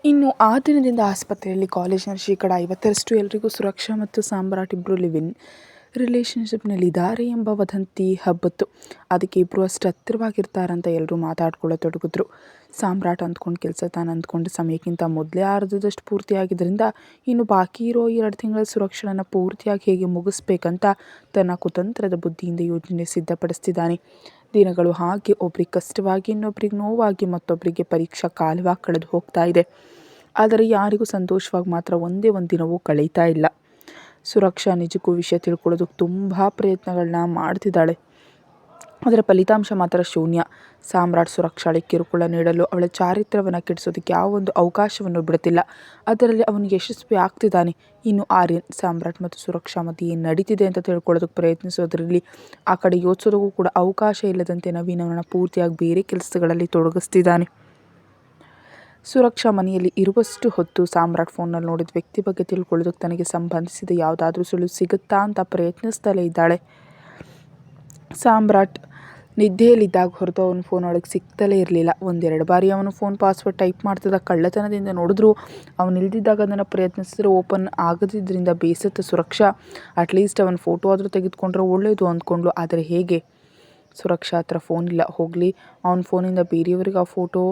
ಇನ್ನು ಆ ದಿನದಿಂದ ಆಸ್ಪತ್ರೆಯಲ್ಲಿ ಕಾಲೇಜಿನಲ್ಲಿ ಶೇಕಡ 50ರಷ್ಟು ಎಲ್ರಿಗೂ ಸುರಕ್ಷಾ ಮತ್ತು ಸಾಮ್ರಾಟ್ ಇಬ್ಬರು ಲಿವ್ ಇನ್ ರಿಲೇಷನ್ಶಿಪ್ನಲ್ಲಿದ್ದಾರೆ ಎಂಬ ವದಂತಿ ಹಬ್ಬಿತ್ತು. ಅದಕ್ಕೆ ಇಬ್ಬರು ಅಷ್ಟು ಹತ್ತಿರವಾಗಿರ್ತಾರಂತ ಎಲ್ಲರೂ ಮಾತಾಡ್ಕೊಳ್ಳತೊಡಗಿದ್ರು. ಸಾಮ್ರಾಟ್ ಅಂದ್ಕೊಂಡು ಕೆಲಸ ತಾನು ಅಂದ್ಕೊಂಡ ಸಮಯಕ್ಕಿಂತ ಮೊದಲೇ ಅರ್ಧದಷ್ಟು ಪೂರ್ತಿಯಾಗಿದ್ದರಿಂದ ಇನ್ನು ಬಾಕಿ ಇರೋ 2 ತಿಂಗಳ ಸುರಕ್ಷೆಯನ್ನು ಪೂರ್ತಿಯಾಗಿ ಹೇಗೆ ಮುಗಿಸ್ಬೇಕಂತ ತನ್ನ ಕುತಂತ್ರದ ಬುದ್ಧಿಯಿಂದ ಯೋಜನೆ ಸಿದ್ಧಪಡಿಸ್ತಿದ್ದಾನೆ. ದಿನಗಳು ಹಾಗೆ ಒಬ್ರಿಗೆ ಕಷ್ಟವಾಗಿ ಇನ್ನೊಬ್ರಿಗೆ ನೋವಾಗಿ ಮತ್ತೊಬ್ಬರಿಗೆ ಪರೀಕ್ಷಾ ಕಾಲವಾಗಿ ಕಳೆದು ಹೋಗ್ತಾ ಇದೆ. ಆದರೆ ಯಾರಿಗೂ ಸಂತೋಷವಾಗಿ ಮಾತ್ರ ಒಂದೇ ಒಂದು ದಿನವೂ ಕಳೀತಾ ಇಲ್ಲ. ಸುರಕ್ಷಾ ನಿಜಕ್ಕೂ ವಿಷಯ ತಿಳ್ಕೊಳ್ಳೋದಕ್ಕೆ ತುಂಬ ಪ್ರಯತ್ನಗಳನ್ನ ಮಾಡ್ತಿದ್ದಾಳೆ. ಅದರ ಫಲಿತಾಂಶ ಮಾತ್ರ ಶೂನ್ಯ. ಸಾಮ್ರಾಟ್ ಸುರಕ್ಷಾಳೆ ಕಿರುಕುಳ ನೀಡಲು ಅವಳ ಚಾರಿತ್ರ್ಯವನ್ನು ಕೆಡಿಸೋದಕ್ಕೆ ಯಾವೊಂದು ಅವಕಾಶವನ್ನು ಬಿಡುತ್ತಿಲ್ಲ. ಅದರಲ್ಲಿ ಅವನು ಯಶಸ್ವಿ ಆಗ್ತಿದ್ದಾನೆ. ಇನ್ನು ಆರ್ಯನ್ ಸಾಮ್ರಾಟ್ ಮತ್ತು ಸುರಕ್ಷಾ ಮಧ್ಯೆ ಏನು ನಡೀತಿದೆ ಅಂತ ತಿಳ್ಕೊಳ್ಳೋದಕ್ಕೆ ಪ್ರಯತ್ನಿಸೋದ್ರಲ್ಲಿ ಆ ಕಡೆ ಯೋಚಿಸೋದಕ್ಕೂ ಕೂಡ ಅವಕಾಶ ಇಲ್ಲದಂತೆ ನವೀನ್ ಅವನ ಪೂರ್ತಿಯಾಗಿ ಬೇರೆ ಕೆಲಸಗಳಲ್ಲಿ ತೊಡಗಿಸ್ತಿದ್ದಾನೆ. ಸುರಕ್ಷಾ ಮನೆಯಲ್ಲಿ ಇರುವಷ್ಟು ಹೊತ್ತು ಸಾಮ್ರಾಟ್ ಫೋನ್ನಲ್ಲಿ ನೋಡಿದ ವ್ಯಕ್ತಿ ಬಗ್ಗೆ ತಿಳ್ಕೊಳ್ಳೋದಕ್ಕೆ ತನಗೆ ಸಂಬಂಧಿಸಿದ ಯಾವುದಾದ್ರೂ ಸುಳಿವು ಸಿಗುತ್ತಾ ಅಂತ ಪ್ರಯತ್ನಿಸ್ತಲೇ ಇದ್ದಾಳೆ. ಸಾಮ್ರಾಟ್ ನಿದ್ದೆಯಲ್ಲಿದ್ದಾಗ ಹೊರತು ಅವನ ಫೋನ್ ಒಳಗೆ ಸಿಗ್ತಲೇ ಇರಲಿಲ್ಲ. 1-2 ಬಾರಿ ಅವನು ಫೋನ್ ಪಾಸ್ವರ್ಡ್ ಟೈಪ್ ಮಾಡ್ತಿದ್ದ ಕಳ್ಳತನದಿಂದ ನೋಡಿದ್ರು ಅವನು ಇಲ್ದಿದ್ದಾಗ ಅದನ್ನು ಪ್ರಯತ್ನಿಸಿದ್ರೆ ಓಪನ್ ಆಗದಿದ್ದರಿಂದ ಬೇಸತ್ತ ಸುರಕ್ಷಾ ಅಟ್ಲೀಸ್ಟ್ ಅವನ ಫೋಟೋ ಆದರೂ ತೆಗೆದುಕೊಂಡ್ರೆ ಒಳ್ಳೆಯದು ಅಂದ್ಕೊಂಡ್ಳು. ಆದರೆ ಹೇಗೆ? ಸುರಕ್ಷಾ ಹತ್ರ ಫೋನ್ ಇಲ್ಲ. ಹೋಗಲಿ, ಅವನ ಫೋನಿಂದ ಬೇರೆಯವರಿಗೆ ಆ ಫೋಟೋ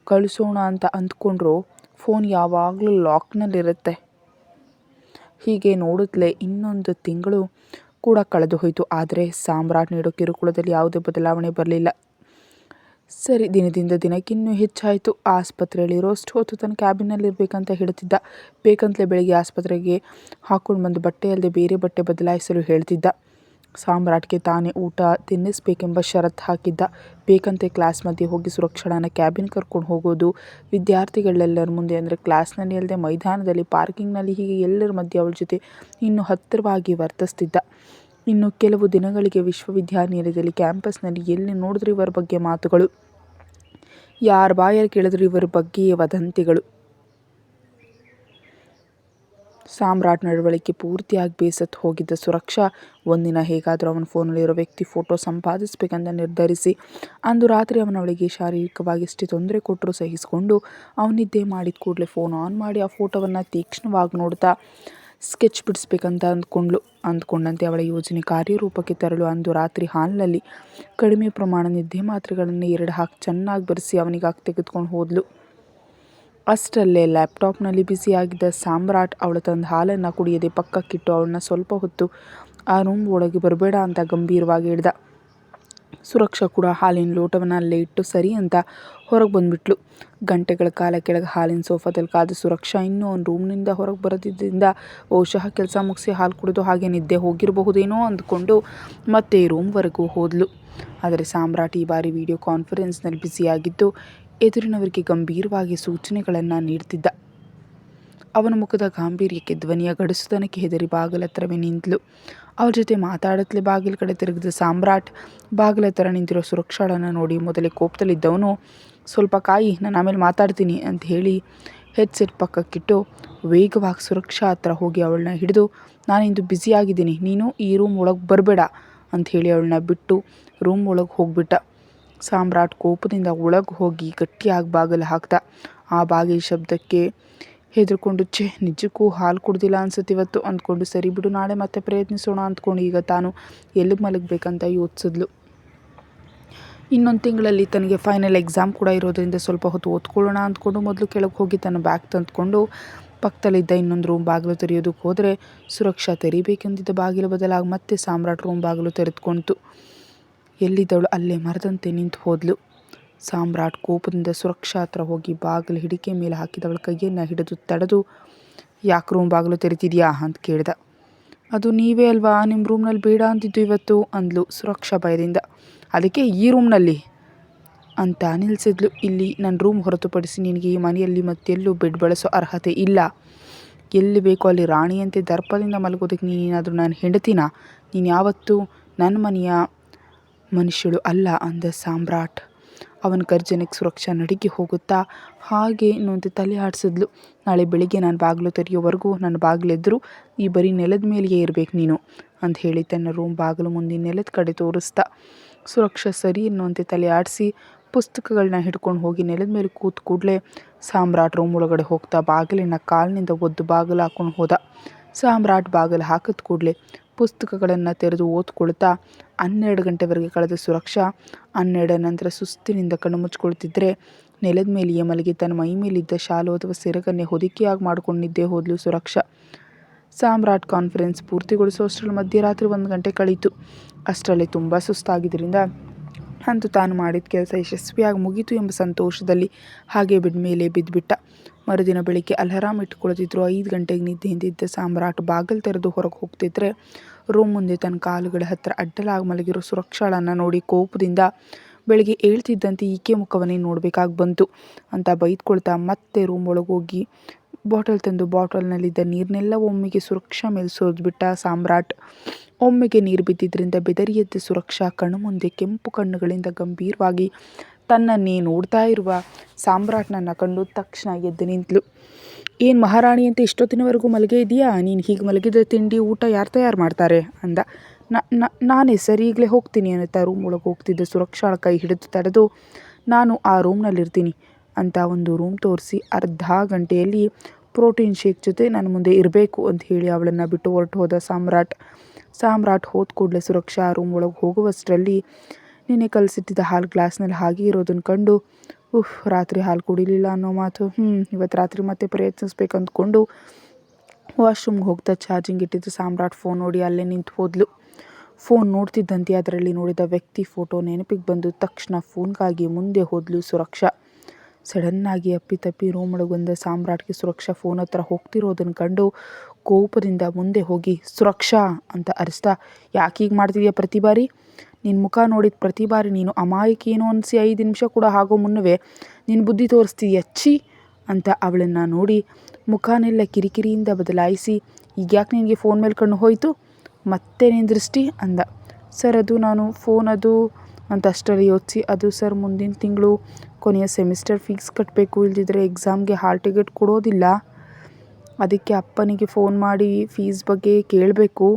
ಕಳಿಸೋಣ ಅಂತ ಅಂದ್ಕೊಂಡ್ರು ಫೋನ್ ಯಾವಾಗಲೂ ಲಾಕ್ನಲ್ಲಿರುತ್ತೆ. ಹೀಗೆ ನೋಡಿದ್ಲೇ 1 ತಿಂಗಳು ಕೂಡ ಕಳೆದು ಹೋಯಿತು. ಆದರೆ ಸಾಮ್ರಾಟ್ ನೀಡೋ ಕಿರುಕುಳದಲ್ಲಿ ಯಾವುದೇ ಬದಲಾವಣೆ ಬರಲಿಲ್ಲ. ಸರಿ, ದಿನದಿಂದ ದಿನಕ್ಕೆ ಇನ್ನೂ ಹೆಚ್ಚಾಯಿತು. ಆಸ್ಪತ್ರೆಯಲ್ಲಿ ಇರೋಷ್ಟು ಹೊತ್ತು ತನ್ನ ಕ್ಯಾಬಿನಲ್ಲಿ ಇರಬೇಕಂತ ಹೇಳ್ತಿದ್ದ. ಬೇಕಂತಲೇ ಬೆಳಗ್ಗೆ ಆಸ್ಪತ್ರೆಗೆ ಹಾಕ್ಕೊಂಡು ಬಂದು ಬಟ್ಟೆ ಅಲ್ಲದೆ ಬೇರೆ ಬಟ್ಟೆ ಬದಲಾಯಿಸಲು ಹೇಳ್ತಿದ್ದ. ಸಾಮ್ರಾಟ್ಗೆ ತಾನೇ ಊಟ ತಿನ್ನಿಸ್ಬೇಕೆಂಬ ಷರತ್ತು ಹಾಕಿದ್ದ. ಬೇಕಂತೆ ಕ್ಲಾಸ್ ಮಧ್ಯೆ ಹೋಗಿ ಸುರಕ್ಷಾಳನ್ನ ಕ್ಯಾಬಿನ್ ಕರ್ಕೊಂಡು ಹೋಗೋದು, ವಿದ್ಯಾರ್ಥಿಗಳೆಲ್ಲರ ಮುಂದೆ ಅಂದರೆ ಕ್ಲಾಸ್ನಲ್ಲಿ ಅಲ್ಲದೆ ಮೈದಾನದಲ್ಲಿ, ಪಾರ್ಕಿಂಗ್ನಲ್ಲಿ, ಹೀಗೆ ಎಲ್ಲರ ಮಧ್ಯೆ ಅವಳ ಜೊತೆ ಇನ್ನೂ ಹತ್ತಿರವಾಗಿ ವರ್ತಿಸ್ತಿದ್ದ. ಇನ್ನು ಕೆಲವು ದಿನಗಳಿಗೆ ವಿಶ್ವವಿದ್ಯಾನಿಲಯದಲ್ಲಿ ಕ್ಯಾಂಪಸ್ನಲ್ಲಿ ಎಲ್ಲಿ ನೋಡಿದ್ರೂ ಇವರ ಬಗ್ಗೆ ಮಾತುಗಳು. ಯಾರ ಬಾಯಲ್ಲಿ ಕೇಳಿದ್ರು ಇವರ ಬಗ್ಗೆಯೇ ವದಂತಿಗಳು. ಸಾಮ್ರಾಟ್ ನಡವಳಿಕೆ ಪೂರ್ತಿಯಾಗಿ ಬೇಸತ್ತು ಹೋಗಿದ್ದ ಸುರಕ್ಷಾ ಒಂದಿನ ಹೇಗಾದರೂ ಅವನ ಫೋನಲ್ಲಿರೋ ವ್ಯಕ್ತಿ ಫೋಟೋ ಸಂಪಾದಿಸಬೇಕಂತ ನಿರ್ಧರಿಸಿ ಅಂದು ರಾತ್ರಿ ಅವನವಳಿಗೆ ಶಾರೀರಿಕವಾಗಿ ಎಷ್ಟೇ ತೊಂದರೆ ಕೊಟ್ಟರೂ ಸಹಿಸಿಕೊಂಡು ಅವನಿದ್ದೇ ಮಾಡಿದ ಕೂಡಲೇ ಫೋನ್ ಆನ್ ಮಾಡಿ ಆ ಫೋಟೋವನ್ನು ತೀಕ್ಷ್ಣವಾಗಿ ನೋಡ್ತಾ ಸ್ಕೆಚ್ ಬಿಡಿಸ್ಬೇಕಂತ ಅಂದ್ಕೊಂಡಂತೆ ಅವಳ ಯೋಜನೆ ಕಾರ್ಯರೂಪಕ್ಕೆ ತರಲು ಅಂದು ರಾತ್ರಿ ಹಾಲ್ನಲ್ಲಿ ಕಡಿಮೆ ಪ್ರಮಾಣ ನಿದ್ದೆ ಮಾತ್ರೆಗಳನ್ನು 2 ಹಾಕಿ ಚೆನ್ನಾಗಿ ಬೆರೆಸಿ ಅವನಿಗಾಗಿ ತೆಗೆದುಕೊಂಡು ಹೋದ್ಲು. ಅಷ್ಟರಲ್ಲೇ ಲ್ಯಾಪ್ಟಾಪ್ನಲ್ಲಿ ಬ್ಯುಸಿಯಾಗಿದ್ದ ಸಾಮ್ರಾಟ್ ಅವಳು ತಂದ ಹಾಲನ್ನು ಕುಡಿಯದೆ ಪಕ್ಕಕ್ಕಿಟ್ಟು ಅವಳನ್ನ ಸ್ವಲ್ಪ ಹೊತ್ತು ಆ ರೂಮ್ ಒಳಗೆ ಬರಬೇಡ ಅಂತ ಗಂಭೀರವಾಗಿ ಹೇಳ್ದ. ಸುರಕ್ಷಾ ಕೂಡ ಹಾಲಿನ ಲೋಟವನ್ನು ಅಲ್ಲೇ ಇಟ್ಟು ಸರಿ ಅಂತ ಹೊರಗೆ ಬಂದುಬಿಟ್ಲು. ಗಂಟೆಗಳ ಕಾಲ ಕೆಳಗೆ ಹಾಲಿನ ಸೋಫಾದಲ್ಲಿ ಕಾದ ಸುರಕ್ಷಾ ಇನ್ನೂ ಅವನ ರೂಮ್ನಿಂದ ಹೊರಗೆ ಬರೋದಿದ್ದರಿಂದ ಬಹುಶಃ ಕೆಲಸ ಮುಗಿಸಿ ಹಾಲು ಕುಡಿದು ಹಾಗೆ ನಿದ್ದೆ ಹೋಗಿರಬಹುದೇನೋ ಅಂದ್ಕೊಂಡು ಮತ್ತೆ ರೂಮ್ವರೆಗೂ ಹೋದ್ಲು. ಆದರೆ ಸಾಮ್ರಾಟ್ ಈ ಬಾರಿ ವಿಡಿಯೋ ಕಾನ್ಫರೆನ್ಸ್ನಲ್ಲಿ ಬ್ಯುಸಿಯಾಗಿದ್ದು ಎದುರಿನವರಿಗೆ ಗಂಭೀರವಾಗಿ ಸೂಚನೆಗಳನ್ನು ನೀಡ್ತಿದ್ದ. ಅವನ ಮುಖದ ಗಾಂಭೀರ್ಯಕ್ಕೆ ಧ್ವನಿಯ ಗಡಸುತನಕ್ಕೆ ಹೆದರಿ ಬಾಗಿಲ ಹತ್ರವೇ ನಿಂತಳು. ಅವಳ ಜೊತೆ ಮಾತಾಡತ್ಲೇ ಬಾಗಿಲ ಕಡೆ ತಿರುಗಿದ ಸಾಮ್ರಾಟ್ ಬಾಗಿಲ ಹತ್ರ ನಿಂತಿರೋ ಸುರಕ್ಷಾಳನ್ನು ನೋಡಿ ಮೊದಲೇ ಕೋಪದಲ್ಲಿದ್ದವನು ಸ್ವಲ್ಪ ಕಾಯಿ, ನಾನು ಆಮೇಲೆ ಮಾತಾಡ್ತೀನಿ ಅಂತ ಹೇಳಿ ಹೆಡ್ಸೆಟ್ ಪಕ್ಕಕ್ಕಿಟ್ಟು ವೇಗವಾಗಿ ಸುರಕ್ಷಾ ಹತ್ರ ಹೋಗಿ ಅವಳನ್ನ ಹಿಡಿದು ನಾನಿಂದು ಬ್ಯುಸಿಯಾಗಿದ್ದೀನಿ, ನೀನು ಈ ರೂಮ್ ಒಳಗೆ ಬರಬೇಡ ಅಂತ ಹೇಳಿ ಅವಳನ್ನ ಬಿಟ್ಟು ರೂಮ್ ಒಳಗೆ ಹೋಗ್ಬಿಟ್ಟ. ಸಾಮ್ರಾಟ್ ಕೋಪದಿಂದ ಒಳಗೆ ಹೋಗಿ ಗಟ್ಟಿಯಾಗಿ ಬಾಗಿಲು ಹಾಕ್ದ. ಆ ಬಾಗಿಲ ಶಬ್ದಕ್ಕೆ ಹೆದರ್ಕೊಂಡು ನಿಜಕ್ಕೂ ಹಾಲು ಕುಡ್ದಿಲ್ಲ ಅನ್ಸುತ್ತೆ ಇವತ್ತು ಅಂದ್ಕೊಂಡು ಸರಿ ಬಿಡು ನಾಳೆ ಮತ್ತೆ ಪ್ರಯತ್ನಿಸೋಣ ಅಂದ್ಕೊಂಡು ಈಗ ತಾನು ಎಲ್ಲಿ ಮಲಗಬೇಕಂತ ಯೋಚಿಸಿದ್ಲು. 1 ತಿಂಗಳಲ್ಲಿ ತನಗೆ ಫೈನಲ್ ಎಕ್ಸಾಮ್ ಕೂಡ ಇರೋದ್ರಿಂದ ಸ್ವಲ್ಪ ಹೊತ್ತು ಓದ್ಕೊಳ್ಳೋಣ ಅಂದ್ಕೊಂಡು ಮೊದಲು ಕೆಳಗೆ ಹೋಗಿ ತನ್ನ ಬ್ಯಾಗ್ ತಂದ್ಕೊಂಡು ಪಕ್ಕದಲ್ಲಿದ್ದ ಇನ್ನೊಂದು ರೂಮ್ ಬಾಗಿಲು ತೆರೆಯೋದಕ್ಕೆ ಹೋದರೆ ಸುರಕ್ಷಾ ತೆರಿಬೇಕೆಂದಿದ್ದ ಬಾಗಿಲು ಬದಲಾಗಿ ಮತ್ತೆ ಸಾಮ್ರಾಟ್ ರೂಮ್ ಬಾಗಿಲು ತೆರೆದುಕೊಂಡಿತು. ಎಲ್ಲಿದ್ದವಳು ಅಲ್ಲೇ ಮರದಂತೆ ನಿಂತು ಹೋದ್ಲು. ಸಾಮ್ರಾಟ್ ಕೋಪದಿಂದ ಸುರಕ್ಷಾ ಹತ್ರ ಹೋಗಿ ಬಾಗಿಲು ಹಿಡಿಕೆ ಮೇಲೆ ಹಾಕಿದವಳ ಕೈಯನ್ನು ಹಿಡಿದು ತಡೆದು ಯಾಕೆ ರೂಮ್ ಬಾಗಿಲು ತೆರಿತಿದ್ಯಾ ಅಂತ ಕೇಳ್ದ. ಅದು ನೀವೇ ಅಲ್ವಾ ನಿಮ್ಮ ರೂಮ್ನಲ್ಲಿ ಬೇಡ ಅಂತಿದ್ದು ಇವತ್ತು ಅಂದ್ಲು ಸುರಕ್ಷಾ ಭಯದಿಂದ. ಅದಕ್ಕೆ ಈ ರೂಮ್ನಲ್ಲಿ ಅಂತ ನಿಲ್ಲಿಸಿದ್ಲು. ಇಲ್ಲಿ ನನ್ನ ರೂಮ್ ಹೊರತುಪಡಿಸಿ ನಿನಗೆ ಈ ಮನೆಯಲ್ಲಿ ಮತ್ತೆಲ್ಲೂ ಬೆಡ್ ಬಳಸೋ ಅರ್ಹತೆ ಇಲ್ಲ. ಎಲ್ಲಿ ಬೇಕೋ ಅಲ್ಲಿ ರಾಣಿಯಂತೆ ದರ್ಪದಿಂದ ಮಲಗೋದಕ್ಕೆ ನೀನೇನಾದರೂ ನಾನು ಹೆಂಡತಿನ? ನೀನು ಯಾವತ್ತೂ ನನ್ನ ಮನೆಯ ಮನುಷ್ಯಳು ಅಲ್ಲ ಅಂದ ಸಾಮ್ರಾಟ್. ಅವನ ಗರ್ಜನೆಗೆ ಸುರಕ್ಷಾ ನಡುಗಿ ಹೋಗುತ್ತಾ ಹಾಗೆ ಇನ್ನೊಂದು ತಲೆ ಆಡಿಸಿದ್ಲು. ನಾಳೆ ಬೆಳಿಗ್ಗೆ ನಾನು ಬಾಗಿಲು ತೆರೆಯೋವರೆಗೂ ನನ್ನ ಬಾಗಿಲೆದ್ರು ಈ ಬರೀ ನೆಲದ ಮೇಲೆಯೇ ಇರಬೇಕು ನೀನು ಅಂತ ಹೇಳಿ ತನ್ನ ರೂಮ್ ಬಾಗಿಲು ಮುಂದೆ ನೆಲದ ಕಡೆ ತೋರಿಸ್ದ. ಸುರಕ್ಷಾ ಸರಿ ಎನ್ನುವಂತೆ ತಲೆ ಆಡಿಸಿ ಪುಸ್ತಕಗಳನ್ನ ಹಿಡ್ಕೊಂಡು ಹೋಗಿ ನೆಲದ ಮೇಲೆ ಕೂತ್ ಕೂಡಲೇ ಸಾಮ್ರಾಟ್ ರೂಮ್ ಒಳಗಡೆ ಹೋಗ್ತಾ ಬಾಗಿಲಿನ ಕಾಲಿನಿಂದ ಒದ್ದು ಬಾಗಿಲು ಹಾಕೊಂಡು ಹೋದ. ಸಾಮ್ರಾಟ್ ಬಾಗಿಲು ಹಾಕಿದ ಕೂಡಲೇ ಪುಸ್ತಕಗಳನ್ನು ತೆರೆದು ಓದ್ಕೊಳ್ತಾ 12 ಗಂಟೆವರೆಗೆ ಕಳೆದ ಸುರಕ್ಷಾ 12 ನಂತರ ಸುಸ್ತಿನಿಂದ ಕಣ್ಣು ಮುಚ್ಕೊಳ್ತಿದ್ರೆ ನೆಲದ ಮೇಲೆಯೇ ಮಲಗಿ ತನ್ನ ಮೈ ಮೇಲಿದ್ದ ಶಾಲು ಅಥವಾ ಸೆರಗನ್ನೇ ಹೊದಿಕೆಯಾಗಿ ಮಾಡ್ಕೊಂಡು ನಿದ್ದೆ ಹೋದ್ಲು ಸುರಕ್ಷಾ. ಸಾಮ್ರಾಟ್ ಕಾನ್ಫರೆನ್ಸ್ ಪೂರ್ತಿಗೊಳಿಸೋಷ್ಟರಲ್ಲಿ ಮಧ್ಯರಾತ್ರಿ 1 ಗಂಟೆ ಕಳೀತು. ಅಷ್ಟರಲ್ಲಿ ತುಂಬ ಸುಸ್ತಾಗಿದ್ದರಿಂದ ಅಂತೂ ತಾನು ಮಾಡಿದ ಕೆಲಸ ಯಶಸ್ವಿಯಾಗಿ ಮುಗೀತು ಎಂಬ ಸಂತೋಷದಲ್ಲಿ ಹಾಗೆ ಬೆಡ್ ಮೇಲೆ ಬಿದ್ದುಬಿಟ್ಟ. ಮರುದಿನ ಬೆಳಿಗ್ಗೆ ಅಲಾರಾಮ್ ಇಟ್ಕೊಳ್ತಿದ್ರು. 5 ಗಂಟೆಗೆ ನಿದ್ದೆಯಿಂದಿದ್ದ ಸಾಮ್ರಾಟ್ ಬಾಗಿಲು ತೆರೆದು ಹೊರಗೆ ಹೋಗ್ತಿದ್ರೆ ರೂಮ್ ಮುಂದೆ ತನ್ನ ಕಾಲುಗಳ ಹತ್ತಿರ ಅಡ್ಡಲಾಗಿ ಮಲಗಿರೋ ಸುರಕ್ಷಾಳನ್ನು ನೋಡಿ ಕೋಪದಿಂದ ಬೆಳಿಗ್ಗೆ ಏಳ್ತಿದ್ದಂತೆ ಈಕೆ ಮುಖವನ್ನೇ ನೋಡಬೇಕಾಗಿ ಬಂತು ಅಂತ ಬೈದ್ಕೊಳ್ತಾ ಮತ್ತೆ ರೂಮ್ ಒಳಗೆ ಹೋಗಿ ಬಾಟಲ್ ತಂದು ಬಾಟಲ್ನಲ್ಲಿದ್ದ ನೀರನ್ನೆಲ್ಲ ಒಮ್ಮೆಗೆ ಸುರಕ್ಷಾ ಮೇಲೆ ಸೋದ್ಬಿಟ್ಟ ಸಾಮ್ರಾಟ್. ಒಮ್ಮೆಗೆ ನೀರು ಬಿದ್ದಿದ್ದರಿಂದ ಬೆದರಿ ಎದ್ದ ಸುರಕ್ಷಾ ಕಣ್ಣು ಮುಂದೆ ಕೆಂಪು ಕಣ್ಣುಗಳಿಂದ ಗಂಭೀರವಾಗಿ ತನ್ನನ್ನೇ ನೋಡ್ತಾ ಇರುವ ಸಾಮ್ರಾಟ್ನನ್ನು ಕಂಡು ತಕ್ಷಣ ಎದ್ದು ನಿಂತಳು. ಏನು ಮಹಾರಾಣಿ ಅಂತ ಇಷ್ಟೊತ್ತಿನವರೆಗೂ ಮಲಗೇ ಇದೆಯಾ? ನೀನು ಹೀಗೆ ಮಲಗಿದ ತಿಂಡಿ ಊಟ ಯಾರು ತಯಾರು ಮಾಡ್ತಾರೆ ಅಂದ. ನಾನೇ ಸರ್, ಈಗಲೇ ಹೋಗ್ತೀನಿ ಅನ್ನುತ್ತಾ ರೂಮ್ ಒಳಗೆ ಹೋಗ್ತಿದ್ದ ಸುರಕ್ಷಾಳ ಕೈ ಹಿಡಿದು ತಡೆದು ನಾನು ಆ ರೂಮ್ನಲ್ಲಿರ್ತೀನಿ ಅಂತ ಒಂದು ರೂಮ್ ತೋರಿಸಿ ಅರ್ಧ ಗಂಟೆಯಲ್ಲಿ ಪ್ರೋಟೀನ್ ಶೇಕ್ ಜೊತೆ ನನ್ನ ಮುಂದೆ ಇರಬೇಕು ಅಂತ ಹೇಳಿ ಅವಳನ್ನು ಬಿಟ್ಟು ಹೊರಟು ಹೋದ ಸಾಮ್ರಾಟ್ ಹೋದ ಕೂಡಲೇ ಸುರಕ್ಷಾ ರೂಮ್ ಒಳಗೆ ಹೋಗುವಷ್ಟರಲ್ಲಿ ನಿನ್ನೆ ಕಲಸಿಟ್ಟಿದ್ದ ಹಾಲು ಗ್ಲಾಸ್ನಲ್ಲಿ ಹಾಗೆ ಇರೋದನ್ನು ಕಂಡು ರಾತ್ರಿ ಹಾಲು ಕುಡಿಲಿಲ್ಲ ಅನ್ನೋ ಮಾತು, ಇವತ್ತು ರಾತ್ರಿ ಮತ್ತೆ ಪ್ರಯತ್ನಿಸ್ಬೇಕು ಅಂದ್ಕೊಂಡು ವಾಶ್ರೂಮ್ಗೆ ಹೋಗ್ತಾ ಚಾರ್ಜಿಂಗ್ ಇಟ್ಟಿದ್ದು ಸಾಮ್ರಾಟ್ ಫೋನ್ ನೋಡಿ ಅಲ್ಲೇ ನಿಂತು ಹೋದ್ಲು. ಫೋನ್ ನೋಡ್ತಿದ್ದಂತೆ ಅದರಲ್ಲಿ ನೋಡಿದ ವ್ಯಕ್ತಿ ಫೋಟೋ ನೆನಪಿಗೆ ಬಂದು ತಕ್ಷಣ ಫೋನ್ಗಾಗಿ ಮುಂದೆ ಹೋದ್ಲು ಸುರಕ್ಷಾ. ಸಡನ್ನಾಗಿ ಅಪ್ಪಿತಪ್ಪಿ ರೂಮ್ ಒಳಗೆ ಬಂದ ಸಾಮ್ರಾಟ್ಗೆ ಸುರಕ್ಷಾ ಫೋನ್ ಹತ್ರ ಹೋಗ್ತಿರೋದನ್ನು ಕಂಡು ಕೋಪದಿಂದ ಮುಂದೆ ಹೋಗಿ ಸುರಕ್ಷಾ ಅಂತ ಅರಿಸ್ತಾ, ಯಾಕೆ ಹೀಗೆ ಮಾಡ್ತಿದ್ಯಾ ಪ್ರತಿ ಬಾರಿ? ನಿನ್ನ ಮುಖ ನೋಡಿದ ಪ್ರತಿ ಬಾರಿ ನೀನು ಅಮಾಯಕಿ ಏನೋ ಅನಿಸಿ 5 ನಿಮಿಷ ಕೂಡ ಆಗೋ ಮುನ್ನವೇ ನಿನ್ನ ಬುದ್ಧಿ ತೋರಿಸ್ತೀಯ ಛೀ ಅಂತ ಅವಳನ್ನು ನೋಡಿ ಮುಖನೆಲ್ಲ ಕಿರಿಕಿರಿಯಿಂದ ಬದಲಾಯಿಸಿ, ಈಗ ಯಾಕೆ ನಿನಗೆ ಫೋನ್ ಮೇಲೆ ಕಣ್ಣು ಹೋಯಿತು? ಮತ್ತೆ ನಿನ್ನ ದೃಷ್ಟಿ ಅಂದ. ಸರ್ ಅದು ನಾನು ಫೋನ್ ಅದು ಅಂತ ಅಷ್ಟರಲ್ಲಿ ಯೋಚಿಸಿ, ಅದು ಸರ್ ಮುಂದಿನ ತಿಂಗಳು ಕೊನೆಯ ಸೆಮಿಸ್ಟರ್ ಫೀಸ್ ಕಟ್ಟಬೇಕು, ಇಲ್ದಿದ್ರೆ ಎಕ್ಸಾಮ್ಗೆ ಹಾಲ್ ಟಿಕೆಟ್ ಕೊಡೋದಿಲ್ಲ, ಅದಕ್ಕೆ ಅಪ್ಪನಿಗೆ ಫೋನ್ ಮಾಡಿ ಫೀಸ್ ಬಗ್ಗೆ ಕೇಳಬೇಕು,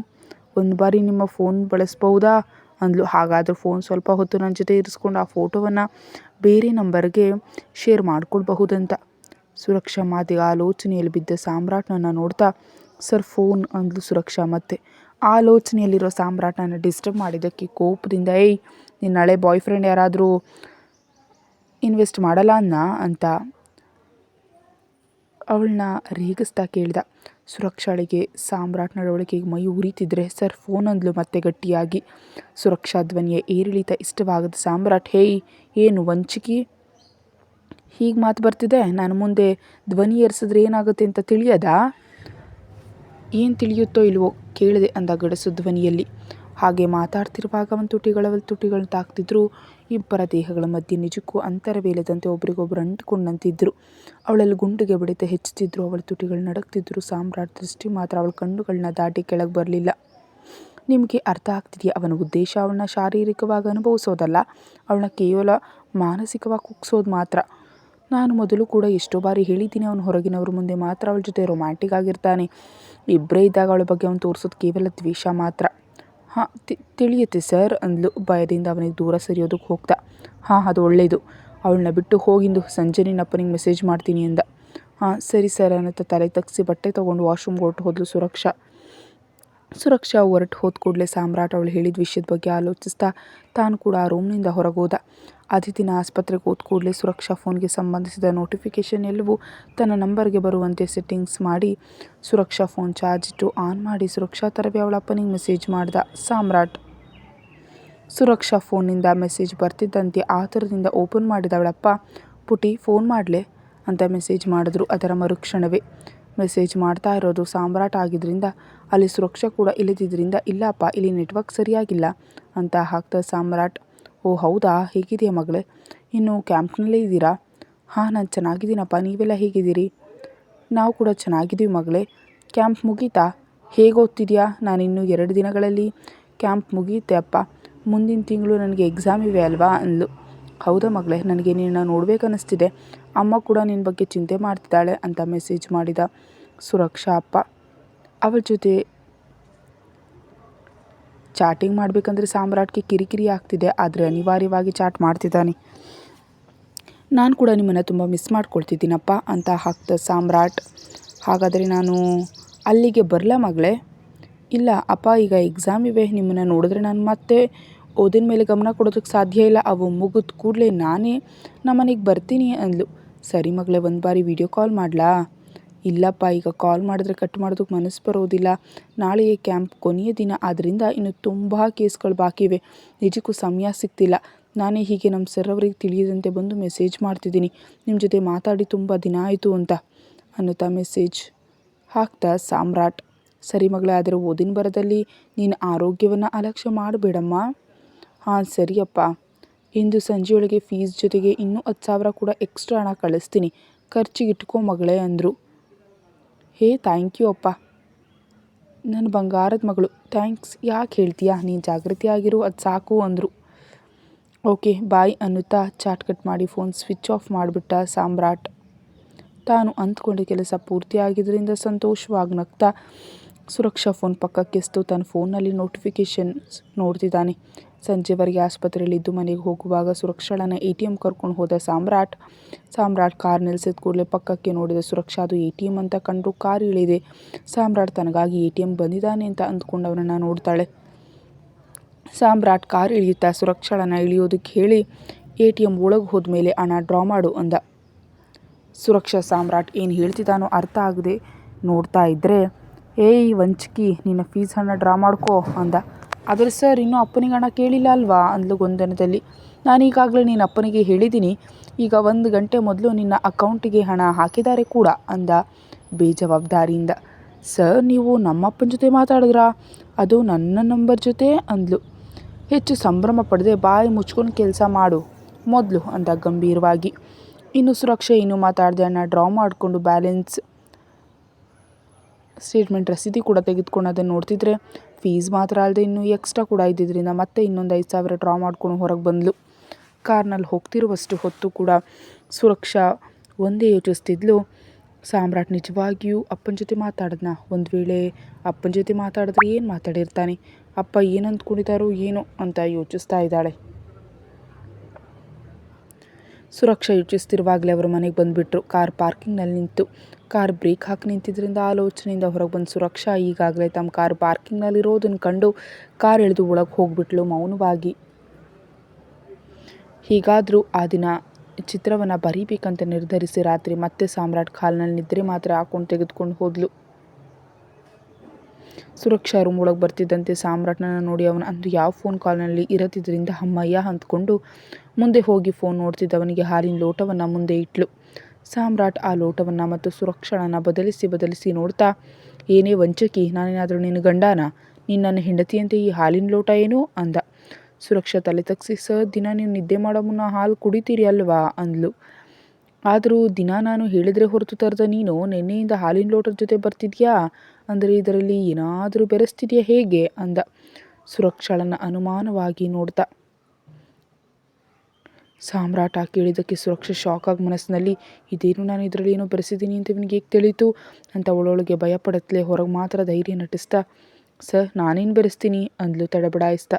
ಒಂದು ಬಾರಿ ನಿಮ್ಮ ಫೋನ್ ಬಳಸ್ಬೋದಾ ಅಂದ್ಲು. ಹಾಗಾದರೂ ಫೋನ್ ಸ್ವಲ್ಪ ಹೊತ್ತು ನನ್ನ ಜೊತೆ ಇರಿಸ್ಕೊಂಡು ಆ ಫೋಟೋವನ್ನು ಬೇರೆ ನಂಬರ್ಗೆ ಶೇರ್ ಮಾಡ್ಕೊಳ್ಬಹುದಂತ. ಸುರಕ್ಷಾ ಮಾತಿಗೆ ಆಲೋಚನೆಯಲ್ಲಿ ಬಿದ್ದ ಸಾಮ್ರಾಟ್ನನ್ನು ನೋಡ್ತಾ ಸರ್ ಫೋನ್ ಅಂದ್ಲು ಸುರಕ್ಷಾ. ಮತ್ತೆ ಆಲೋಚನೆಯಲ್ಲಿರೋ ಸಾಮ್ರಾಟ್ನನ್ನು ಡಿಸ್ಟರ್ಬ್ ಮಾಡಿದ್ದಕ್ಕೆ ಕೋಪದಿಂದ, ನಿನ್ನ ಹಳೆ ಬಾಯ್ ಫ್ರೆಂಡ್ ಯಾರಾದರೂ ಇನ್ವೆಸ್ಟ್ ಮಾಡಲ್ಲ ಅಂತ ಅವಳನ್ನ ರೇಗಿಸ್ತಾ ಕೇಳಿದ. ಸುರಕ್ಷಾಳಿಗೆ ಸಾಮ್ರಾಟ್ ನಡವಳಿಕೆಗೆ ಮೈ ಉರಿತಿದ್ರೆ ಸರ್ ಫೋನ್ ಅಂದ್ಲು ಮತ್ತೆ ಗಟ್ಟಿಯಾಗಿ. ಸುರಕ್ಷಾ ಧ್ವನಿಯ ಏರಿಳಿತ ಇಷ್ಟವಾಗದ ಸಾಮ್ರಾಟ್, ಏನು ವಂಚಿಕೆ ಹೀಗೆ ಮಾತು ಬರ್ತಿದೆ? ನಾನು ಮುಂದೆ ಧ್ವನಿ ಏರಿಸಿದ್ರೆ ಏನಾಗುತ್ತೆ ಅಂತ ತಿಳಿಯದಾ? ಏನು ತಿಳಿಯುತ್ತೋ ಇಲ್ವೋ ಕೇಳಿದೆ ಅಂದ ಗಡಸು ಧ್ವನಿಯಲ್ಲಿ. ಹಾಗೆ ಮಾತಾಡ್ತಿರುವಾಗ ಅವನ ತುಟಿಗಳನ್ನ ತಾಕ್ತಿದ್ರು. ಇಬ್ಬರ ದೇಹಗಳ ಮಧ್ಯೆ ನಿಜಕ್ಕೂ ಅಂತರವೇಲದಂತೆ ಒಬ್ರಿಗೊಬ್ರು ಅಂಟಿಕೊಂಡಂತಿದ್ರು. ಅವಳಲ್ಲಿ ಗುಂಡಿಗೆ ಬಡಿತ ಹೆಚ್ಚುತ್ತಿದ್ರು. ಅವಳ ತುಟಿಗಳು ನಡಕ್ತಿದ್ರು. ಸಾಮ್ರಾಟ್ ದೃಷ್ಟಿ ಮಾತ್ರ ಅವಳ ಕಣ್ಣುಗಳನ್ನ ದಾಟಿ ಕೆಳಗೆ ಬರಲಿಲ್ಲ. ನಿಮಗೆ ಅರ್ಥ ಆಗ್ತಿದೆಯಾ? ಅವನ ಉದ್ದೇಶ ಅವಳನ್ನ ಶಾರೀರಿಕವಾಗಿ ಅನುಭವಿಸೋದಲ್ಲ, ಅವಳನ್ನ ಕೇವಲ ಮಾನಸಿಕವಾಗಿ ಕುಗ್ಸೋದು ಮಾತ್ರ. ನಾನು ಮೊದಲು ಕೂಡ ಎಷ್ಟೋ ಬಾರಿ ಹೇಳಿದ್ದೀನಿ, ಅವನು ಹೊರಗಿನವ್ರ ಮುಂದೆ ಮಾತ್ರ ಅವಳ ಜೊತೆ ರೊಮ್ಯಾಂಟಿಕ್ ಆಗಿರ್ತಾನೆ, ಇಬ್ಬರೇ ಇದ್ದಾಗ ಅವಳ ಬಗ್ಗೆ ಅವನು ತೋರಿಸೋದು ಕೇವಲ ದ್ವೇಷ ಮಾತ್ರ. ಹಾಂ ತಿಳಿಯುತ್ತೆ ಸರ್ ಅಂದ್ಲು ಭಯದಿಂದ ಅವನಿಗೆ ದೂರ ಸರಿಯೋದಕ್ಕೆ ಹೋಗ್ತಾ. ಅದು ಒಳ್ಳೆಯದು, ಅವಳನ್ನ ಬಿಟ್ಟು ಹೋಗಿಂದು ಸಂಜೆ ನಿನ್ನ ಅಪ್ಪನಿಗೆ ಮೆಸೇಜ್ ಮಾಡ್ತೀನಿ ಅಂದ. ಸರಿ ಸರ್ ಅನ್ನುತ್ತಾ ತಲೆ ತಗ್ಸಿ ಬಟ್ಟೆ ತೊಗೊಂಡು ವಾಶ್ರೂಮ್ಗೆ ಹೊರಟು ಹೋದ್ಲು ಸುರಕ್ಷಾ ಹೊರಟು ಹೋದ ಕೂಡಲೇ ಸಾಮ್ರಾಟ್ ಅವಳು ಹೇಳಿದ ವಿಷಯದ ಬಗ್ಗೆ ಆಲೋಚಿಸ್ತಾ ತಾನು ಕೂಡ ಆ ರೂಮ್ನಿಂದ ಹೊರಗೋದ. ಅದೇ ದಿನ ಆಸ್ಪತ್ರೆಗೆ ಹೋದ ಕೂಡಲೇ ಸುರಕ್ಷಾ ಫೋನ್ಗೆ ಸಂಬಂಧಿಸಿದ ನೋಟಿಫಿಕೇಷನ್ ಎಲ್ಲವೂ ತನ್ನ ನಂಬರ್ಗೆ ಬರುವಂತೆ ಸೆಟ್ಟಿಂಗ್ಸ್ ಮಾಡಿ ಸುರಕ್ಷಾ ಫೋನ್ ಚಾರ್ಜ್ ಇಟ್ಟು ಆನ್ ಮಾಡಿ ಸುರಕ್ಷಾ ಥರವೇ ಅವಳ ಅಪ್ಪನಿಗೆ ಮೆಸೇಜ್ ಮಾಡ್ದ ಸಾಮ್ರಾಟ್. ಸುರಕ್ಷಾ ಫೋನ್ನಿಂದ ಮೆಸೇಜ್ ಬರ್ತಿದ್ದಂತೆ ಆತುರದಿಂದ ಓಪನ್ ಮಾಡಿದ ಅವಳಪ್ಪ, ಪುಟಿ ಫೋನ್ ಮಾಡಲೆ ಅಂತ ಮೆಸೇಜ್ ಮಾಡಿದ್ರು. ಅದರ ಮರುಕ್ಷಣವೇ ಮೆಸೇಜ್ ಮಾಡ್ತಾ ಇರೋದು ಸಾಮ್ರಾಟ್ ಆಗಿದ್ದರಿಂದ ಅಲ್ಲಿ ಸುರಕ್ಷಾ ಕೂಡ ಇಲ್ಲದಿದ್ದರಿಂದ, ಇಲ್ಲಪ್ಪ ಇಲ್ಲಿ ನೆಟ್ವರ್ಕ್ ಸರಿಯಾಗಿಲ್ಲ ಅಂತ ಹಾಕ್ತಾ ಸಾಮ್ರಾಟ್. ಓ ಹೌದಾ, ಹೇಗಿದೆಯಾ ಮಗಳೇ? ಇನ್ನು ಕ್ಯಾಂಪ್ನಲ್ಲೇ ಇದ್ದೀರಾ? ನಾನು ಚೆನ್ನಾಗಿದ್ದೀನಪ್ಪ, ನೀವೆಲ್ಲ ಹೇಗಿದ್ದೀರಿ? ನಾವು ಕೂಡ ಚೆನ್ನಾಗಿದ್ದೀವಿ ಮಗಳೇ. ಕ್ಯಾಂಪ್ ಮುಗೀತಾ? ಹೇಗೆ ಓದ್ತಿದ್ಯಾ? ನಾನಿನ್ನು 2 ದಿನಗಳಲ್ಲಿ ಕ್ಯಾಂಪ್ ಮುಗಿಯುತ್ತೆ ಅಪ್ಪ, ಮುಂದಿನ ತಿಂಗಳು ನನಗೆ ಎಕ್ಸಾಮ್ ಇವೆ ಅಲ್ವಾ ಅಂದ್ಲು. ಹೌದಾ ಮಗಳೇ, ನನಗೆ ನಿನ್ನ ನೋಡಬೇಕನ್ನಿಸ್ತಿದೆ, ಅಮ್ಮ ಕೂಡ ನಿನ್ನ ಬಗ್ಗೆ ಚಿಂತೆ ಮಾಡ್ತಿದ್ದಾಳೆ ಅಂತ ಮೆಸೇಜ್ ಮಾಡಿದ ಸುರಕ್ಷಾ ಅಪ್ಪ. ಅವಳ ಜೊತೆ ಚಾಟಿಂಗ್ ಮಾಡಬೇಕಂದ್ರೆ ಸಾಮ್ರಾಟ್ಗೆ ಕಿರಿಕಿರಿ ಆಗ್ತಿದೆ, ಆದರೆ ಅನಿವಾರ್ಯವಾಗಿ ಚಾಟ್ ಮಾಡ್ತಿದ್ದಾನೆ. ನಾನು ಕೂಡ ನಿಮ್ಮನ್ನು ತುಂಬ ಮಿಸ್ ಮಾಡ್ಕೊಳ್ತಿದ್ದೀನಪ್ಪ ಅಂತ ಹಾಕ್ದ ಸಾಮ್ರಾಟ್. ಹಾಗಾದರೆ ನಾನು ಅಲ್ಲಿಗೆ ಬರಲಾ ಮಗಳೇ? ಇಲ್ಲ ಅಪ್ಪ, ಈಗ ಎಕ್ಸಾಮ್ ಇವೆ. ನಿಮ್ಮನ್ನು ನೋಡಿದ್ರೆ ನಾನು ಮತ್ತೆ ಓದಿನ ಮೇಲೆ ಗಮನ ಕೊಡೋದಕ್ಕೆ ಸಾಧ್ಯ ಇಲ್ಲ. ಅವು ಮುಗಿದ ಕೂಡಲೇ ನಾನೇ ನಮ್ಮನೆಗೆ ಬರ್ತೀನಿ ಅಂದ್ಲು. ಸರಿ ಮಗಳೇ, ಒಂದು ಬಾರಿ ವಿಡಿಯೋ ಕಾಲ್ ಮಾಡಲಾ? ಇಲ್ಲಪ್ಪ, ಈಗ ಕಾಲ್ ಮಾಡಿದ್ರೆ ಕಟ್ ಮಾಡೋದಕ್ಕೆ ಮನಸ್ಸು ಬರೋದಿಲ್ಲ. ನಾಳೆಯೇ ಕ್ಯಾಂಪ್ ಕೊನೆಯ ದಿನ, ಆದ್ದರಿಂದ ಇನ್ನು ತುಂಬ ಕೇಸ್ಗಳು ಬಾಕಿ ಇವೆ. ನಿಜಕ್ಕೂ ಸಮಯ ಸಿಗ್ತಿಲ್ಲ. ನಾನೇ ಹೀಗೆ ನಮ್ಮ ಸರ್ ಅವರಿಗೆ ತಿಳಿಯದಂತೆ ಬಂದು ಮೆಸೇಜ್ ಮಾಡ್ತಿದ್ದೀನಿ, ನಿಮ್ಮ ಜೊತೆ ಮಾತಾಡಿ ತುಂಬ ದಿನ ಆಯಿತು ಅಂತ ಅನ್ನುತ್ತಾ ಮೆಸೇಜ್ ಹಾಕ್ತಾ ಸಾಮ್ರಾಟ್. ಸರಿ ಮಗಳೇ, ಆದರೆ ಓದಿನ ಬರದಲ್ಲಿ ನೀನು ಆರೋಗ್ಯವನ್ನು ಅಲಕ್ಷ್ಯ ಮಾಡಬೇಡಮ್ಮ. ಹಾಂ ಸರಿಯಪ್ಪ, ಇಂದು ಸಂಜೆಯೊಳಗೆ ಫೀಸ್ ಜೊತೆಗೆ ಇನ್ನೂ 10,000 ಕೂಡ ಎಕ್ಸ್ಟ್ರಾ ಹಣ ಕಳಿಸ್ತೀನಿ, ಖರ್ಚಿಗೆ ಇಟ್ಕೋ ಮಗಳೇ ಅಂದರು. ಹೇ ಥ್ಯಾಂಕ್ ಯು ಅಪ್ಪ, ನನ್ನ ಬಂಗಾರದ ಮಗಳು. ಥ್ಯಾಂಕ್ಸ್ ಯಾಕೆ ಹೇಳ್ತೀಯಾ, ನೀನು ಜಾಗೃತಿಯಾಗಿರು, ಅದು ಸಾಕು ಅಂದರು. ಓಕೆ ಬಾಯ್ ಅನ್ನುತ್ತಾ ಚಾಟ್ ಕಟ್ ಮಾಡಿ ಫೋನ್ ಸ್ವಿಚ್ ಆಫ್ ಮಾಡಿಬಿಟ್ಟ ಸಾಮ್ರಾಟ್. ತಾನು ಅಂದ್ಕೊಂಡ ಕೆಲಸ ಪೂರ್ತಿಯಾಗಿದ್ದರಿಂದ ಸಂತೋಷವಾಗಿ ನಗ್ತಾ ಸುರಕ್ಷಾ ಫೋನ್ ಪಕ್ಕಕ್ಕೆಸ್ತು ತನ್ನ ಫೋನ್ನಲ್ಲಿ ನೋಟಿಫಿಕೇಷನ್ಸ್ ನೋಡ್ತಿದ್ದಾನೆ. ಸಂಜೆವರೆಗೆ ಆಸ್ಪತ್ರೆಯಲ್ಲಿದ್ದು ಮನೆಗೆ ಹೋಗುವಾಗ ಸುರಕ್ಷಾಳನ್ನ ATM ಕರ್ಕೊಂಡು ಹೋದ ಸಾಮ್ರಾಟ್ ಕಾರ್ ನಿಲ್ಲಿಸಿದ ಕೂಡಲೇ ಪಕ್ಕಕ್ಕೆ ನೋಡಿದ ಸುರಕ್ಷಾ ಅದು ATM ಅಂತ ಕಂಡು ಕಾರ್ ಇಳಿದೆ. ಸಾಮ್ರಾಟ್ ತನಗಾಗಿ ATM ಬಂದಿದ್ದಾನೆ ಅಂತ ಅಂದ್ಕೊಂಡು ಅವನನ್ನು ನೋಡ್ತಾಳೆ. ಸಾಮ್ರಾಟ್ ಕಾರ್ ಇಳಿಯುತ್ತಾ ಸುರಕ್ಷಾಳನ್ನ ಇಳಿಯೋದಕ್ಕೆ ಹೇಳಿ ATM ಒಳಗೆ ಹೋದ್ಮೇಲೆ ಹಣ ಡ್ರಾ ಮಾಡು ಅಂದ. ಸುರಕ್ಷಾ ಸಾಮ್ರಾಟ್ ಏನು ಹೇಳ್ತಿದ್ದಾನೋ ಅರ್ಥ ಆಗದೆ ನೋಡ್ತಾ ಇದ್ದರೆ, ಏಯ್ ವಂಚಕಿ, ನಿನ್ನ ಫೀಸ್ ಹಣ ಡ್ರಾ ಮಾಡ್ಕೋ ಅಂದ. ಆದರೆ ಸರ್, ಇನ್ನೂ ಅಪ್ಪನಿಗೆ ಹಣ ಕೇಳಿಲ್ಲ ಅಲ್ವಾ ಅಂದ್ಲು ಗೊಂದಲದಲ್ಲಿ. ನಾನು ಈಗಾಗಲೇ ನಿನ್ನ ಅಪ್ಪನಿಗೆ ಹೇಳಿದ್ದೀನಿ, ಈಗ 1 ಗಂಟೆ ಮೊದಲು ನಿನ್ನ ಅಕೌಂಟಿಗೆ ಹಣ ಹಾಕಿದ್ದಾರೆ ಕೂಡ ಅಂದ ಬೇಜವಾಬ್ದಾರಿಯಿಂದ. ಸರ್, ನೀವು ನಮ್ಮಪ್ಪನ ಜೊತೆ ಮಾತಾಡಿದ್ರಾ? ಅದು ನನ್ನ ನಂಬರ್ ಜೊತೆ ಅಂದ್ಲು. ಹೆಚ್ಚು ಸಂಭ್ರಮ ಪಡೆದೆ ಬಾಯಿ ಮುಚ್ಕೊಂಡು ಕೆಲಸ ಮಾಡು ಮೊದಲು ಅಂದ ಗಂಭೀರವಾಗಿ. ಇನ್ನು ಸುರಕ್ಷೆ ಇನ್ನೂ ಮಾತಾಡದೆ ಹಣ ಡ್ರಾ ಮಾಡಿಕೊಂಡು ಬ್ಯಾಲೆನ್ಸ್ ಸ್ಟೇಟ್ಮೆಂಟ್ ರಸೀದಿ ಕೂಡ ತೆಗೆದುಕೊಂಡು ಅದನ್ನು ನೋಡ್ತಿದ್ರೆ ಫೀಸ್ ಮಾತ್ರ ಅಲ್ಲದೆ ಇನ್ನೂ ಎಕ್ಸ್ಟ್ರಾ ಕೂಡ ಇದ್ದಿದ್ದರಿಂದ ಮತ್ತೆ ಇನ್ನೊಂದು 5,000 ಡ್ರಾ ಮಾಡ್ಕೊಂಡು ಹೊರಗೆ ಬಂದಳು. ಕಾರ್ನಲ್ಲಿ ಹೋಗ್ತಿರುವಷ್ಟು ಹೊತ್ತು ಕೂಡ ಸುರಕ್ಷಾ ಒಂದೇ ಯೋಚಿಸ್ತಿದ್ಲು, ಸಾಮ್ರಾಟ್ ನಿಜವಾಗಿಯೂ ಅಪ್ಪನ ಜೊತೆ ಮಾತಾಡಿದ್ನ? ಒಂದು ವೇಳೆ ಅಪ್ಪನ ಜೊತೆ ಮಾತಾಡಿದ್ರೆ ಏನು ಮಾತಾಡಿರ್ತಾನೆ? ಅಪ್ಪ ಏನು ಅಂದ್ಕೊಂಡಿದ್ದಾರೋ ಏನೋ ಅಂತ ಯೋಚಿಸ್ತಾ ಇದ್ದಾಳೆ. ಸುರಕ್ಷಾ ಯೋಚಿಸ್ತಿರುವಾಗಲೇ ಅವರು ಮನೆಗೆ ಬಂದುಬಿಟ್ರು. ಕಾರ್ ಪಾರ್ಕಿಂಗ್ನಲ್ಲಿ ನಿಂತು ಕಾರ್ ಬ್ರೇಕ್ ಹಾಕಿ ನಿಂತಿದ್ದರಿಂದ ಆಲೋಚನೆಯಿಂದ ಹೊರಗೆ ಬಂದು ಸುರಕ್ಷಾ ಈಗಾಗಲೇ ತಮ್ಮ ಕಾರ್ ಪಾರ್ಕಿಂಗ್ನಲ್ಲಿರೋದನ್ನು ಕಂಡು ಕಾರ್ ಎಳೆದು ಒಳಗೆ ಹೋಗ್ಬಿಟ್ಲು ಮೌನವಾಗಿ. ಹೀಗಾದರೂ ಆ ದಿನ ಚಿತ್ರವನ್ನು ಬರೀಬೇಕಂತ ನಿರ್ಧರಿಸಿ ರಾತ್ರಿ ಮತ್ತೆ ಸಾಮ್ರಾಟ್ ಕಾಲ್ನಲ್ಲಿ ನಿದ್ರೆ ಮಾತ್ರ ಹಾಕೊಂಡು ತೆಗೆದುಕೊಂಡು ಹೋದ್ಲು. ಸುರಕ್ಷಾ ರೂಮ್ ಒಳಗೆ ಬರ್ತಿದ್ದಂತೆ ಸಾಮ್ರಾಟ್ನನ್ನು ನೋಡಿ ಅವನು ಅಂದು ಯಾವ ಫೋನ್ ಕಾಲ್ನಲ್ಲಿ ಇರತ್ತಿದ್ದರಿಂದ ಅಮ್ಮಯ್ಯ ಅಂದ್ಕೊಂಡು ಮುಂದೆ ಹೋಗಿ ಫೋನ್ ನೋಡ್ತಿದ್ದವನಿಗೆ ಹಾಲಿನ ಲೋಟವನ್ನು ಮುಂದೆ ಇಟ್ಲು. ಸಾಮ್ರಾಟ್ ಆ ಲೋಟವನ್ನು ಮತ್ತು ಸುರಕ್ಷಾಳನ್ನು ಬದಲಿಸಿ ನೋಡ್ತಾ, ಏನೇ ವಂಚಕಿ, ನಾನೇನಾದರೂ ನಿನ್ನ ಗಂಡನ? ನಿನ್ನನ್ನು ಹೆಂಡತಿಯಂತೆ ಈ ಹಾಲಿನ ಲೋಟ ಏನು ಅಂದ. ಸುರಕ್ಷಾ ತಲೆ ತಗ್ಸಿ, ಸರ್, ದಿನ ನೀವು ನಿದ್ದೆ ಮಾಡೋ ಮುನ್ನ ಹಾಲು ಕುಡಿತೀರಿ ಅಲ್ವಾ ಅಂದ್ಲು. ಆದರೂ ದಿನ ನಾನು ಹೇಳಿದರೆ ಹೊರತು ತರದ ನೀನು ನಿನ್ನೆಯಿಂದ ಹಾಲಿನ ಲೋಟದ ಜೊತೆ ಬರ್ತಿದ್ಯಾ? ಅಂದರೆ ಇದರಲ್ಲಿ ಏನಾದರೂ ಬೆರೆಸ್ತಿದೆಯಾ ಹೇಗೆ ಅಂದ ಸುರಕ್ಷಾಳನ್ನು ಅನುಮಾನವಾಗಿ ನೋಡ್ತಾ. ಸಾಮ್ರಾಟ ಕೇಳಿದ್ದಕ್ಕೆ ಸುರಕ್ಷಾ ಶಾಕ್ ಆಗಿ ಮನಸ್ಸಿನಲ್ಲಿ, ಇದೇನು ನಾನು ಇದರಲ್ಲಿ ಏನೋ ಬೆರೆಸಿದ್ದೀನಿ ಅಂತ ಇವನಿಗೆ ಹೇಗೆ ತಿಳಿಯಿತು ಅಂತ ಒಳೊಳಗೆ ಭಯಪಡತ್ಲೆ ಹೊರಗೆ ಮಾತ್ರ ಧೈರ್ಯ ನಟಿಸ್ತಾ, ಸರ್, ನಾನೇನು ಬೆರೆಸ್ತೀನಿ ಅಂದ್ಲು ತಡಬಡಾಯಿಸ್ತಾ.